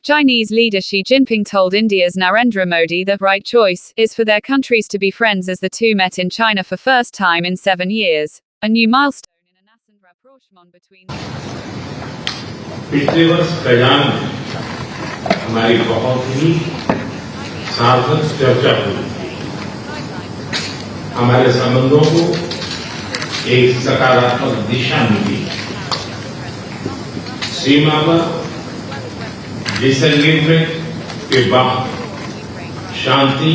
Chinese leader Xi Jinping told India's Narendra Modi the right choice is for their countries to be friends as the two met in China for first time in 7 years. A new milestone in a nascent rapprochement between पिछले वर्ष कयान में हमारी बहुत ही सार्थक चर्चा हुई। हमारे संबंधों को एक सकारात्मक दिशा मिली। सीमा पर डिसएंगेजमेंट के बाद शांति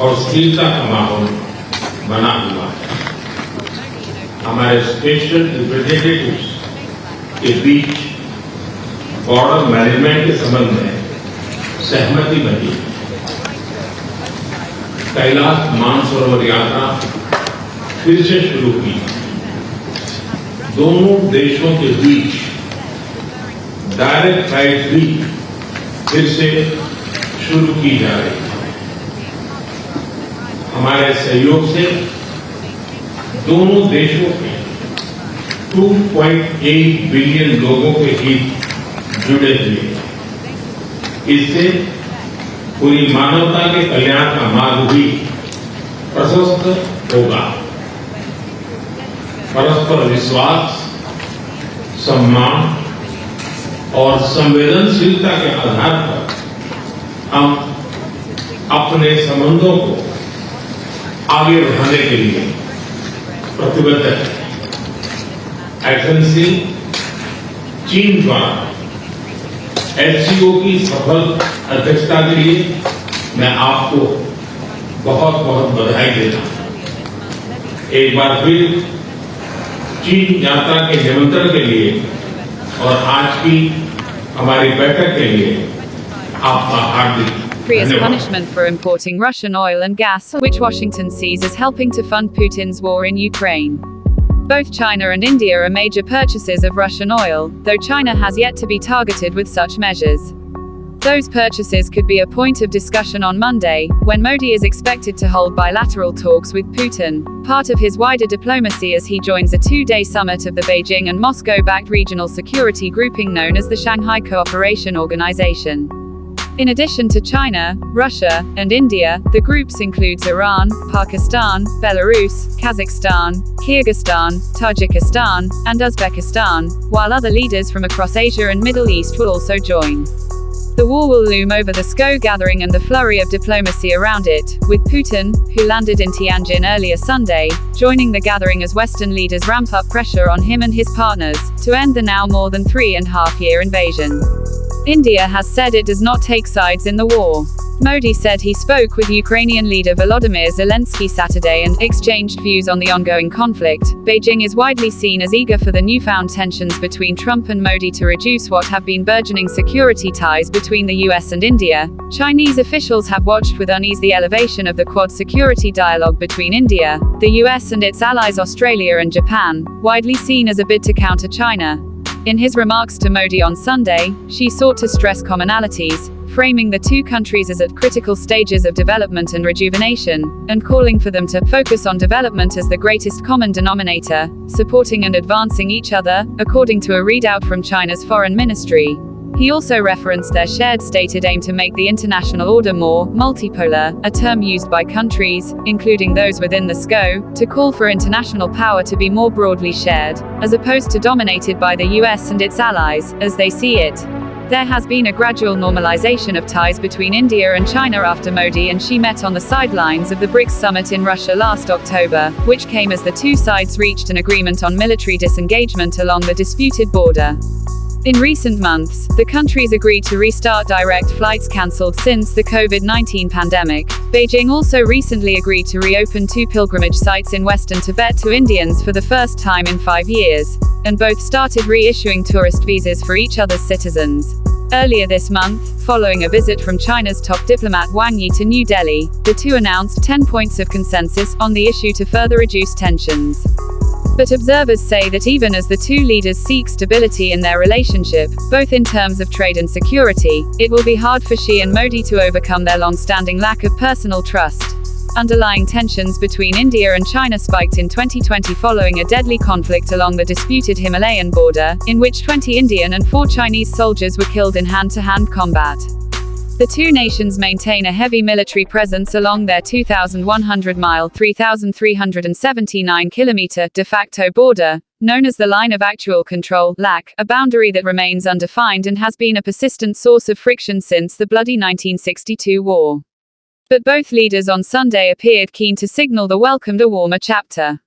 और स्थिरता का माहौल बना हुआ है। हमारे स्पेशल रिप्रेजेंटेटिव्स के बीच बॉर्डर मैनेजमेंट के संबंध में सहमति बनी। कैलाश मानसरोवर यात्रा फिर से शुरू की। दोनों देशों के बीच डायरेक्ट फ्लाइट भी फिर से शुरू की जा रही है। हमारे सहयोग से दोनों देशों के 2.8 बिलियन लोगों के हित जुड़े हुए हैं। इससे पूरी मानवता के कल्याण का मार्ग भी प्रशस्त होगा। परस्पर विश्वास, सम्मान और संवेदनशीलता के आधार पर हम अपने संबंधों को आगे बढ़ाने के लिए प्रतिबद्ध हैं। एक्सेलेंसी, चीन द्वारा एचसीओ की सफल अध्यक्षता के लिए मैं आपको बहुत बहुत बधाई देता हूं। एक बार फिर चीन यात्रा के निमंत्रण के लिए और आज की हमारी बैठक के लिए आपका हार्दिक punishment for importing Russian oil and gas, which Washington sees as helping to fund Putin's war in Ukraine. Both China and India are major purchasers of Russian oil, though China has yet to be targeted with such measures. Those purchases could be a point of discussion on Monday, when Modi is expected to hold bilateral talks with Putin, part of his wider diplomacy as he joins a 2-day summit of the Beijing and Moscow-backed regional security grouping known as the Shanghai Cooperation Organization. In addition to China, Russia, and India, the groups includes Iran, Pakistan, Belarus, Kazakhstan, Kyrgyzstan, Tajikistan, and Uzbekistan, while other leaders from across Asia and Middle East will also join. The war will loom over the SCO gathering and the flurry of diplomacy around it, with Putin, who landed in Tianjin earlier Sunday, joining the gathering as Western leaders ramp up pressure on him and his partners to end the now more than 3.5-year invasion. India has said it does not take sides in the war. Modi said he spoke with Ukrainian leader Volodymyr Zelensky Saturday and exchanged views on the ongoing conflict. Beijing is widely seen as eager for the newfound tensions between Trump and Modi to reduce what have been burgeoning security ties between the US and India. Chinese officials have watched with unease the elevation of the Quad security dialogue between India, the US and its allies Australia and Japan, widely seen as a bid to counter China. In his remarks to Modi on Sunday, Xi sought to stress commonalities, framing the two countries as at critical stages of development and rejuvenation, and calling for them to focus on development as the greatest common denominator, supporting and advancing each other, according to a readout from China's foreign ministry. He also referenced their shared stated aim to make the international order more multipolar, a term used by countries, including those within the SCO, to call for international power to be more broadly shared, as opposed to dominated by the US and its allies, as they see it. There has been a gradual normalization of ties between India and China after Modi and Xi met on the sidelines of the BRICS summit in Russia last October, which came as the two sides reached an agreement on military disengagement along the disputed border. In recent months, the countries agreed to restart direct flights cancelled since the COVID-19 pandemic. Beijing also recently agreed to reopen 2 pilgrimage sites in western Tibet to Indians for the first time in 5 years, and both started reissuing tourist visas for each other's citizens. Earlier this month, following a visit from China's top diplomat Wang Yi to New Delhi, the two announced 10 points of consensus on the issue to further reduce tensions. But observers say that even as the two leaders seek stability in their relationship, both in terms of trade and security, it will be hard for Xi and Modi to overcome their long-standing lack of personal trust. Underlying tensions between India and China spiked in 2020 following a deadly conflict along the disputed Himalayan border, in which 20 Indian and 4 Chinese soldiers were killed in hand-to-hand combat. The two nations maintain a heavy military presence along their 2,100-mile (3,379-kilometer) de facto border, known as the Line of Actual Control (LAC), a boundary that remains undefined and has been a persistent source of friction since the bloody 1962 war. But both leaders on Sunday appeared keen to signal the welcomed a warmer chapter.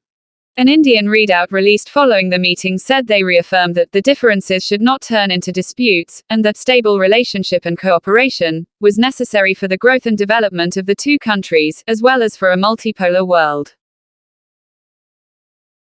An Indian readout released following the meeting said they reaffirmed that the differences should not turn into disputes, and that stable relationship and cooperation was necessary for the growth and development of the two countries, as well as for a multipolar world.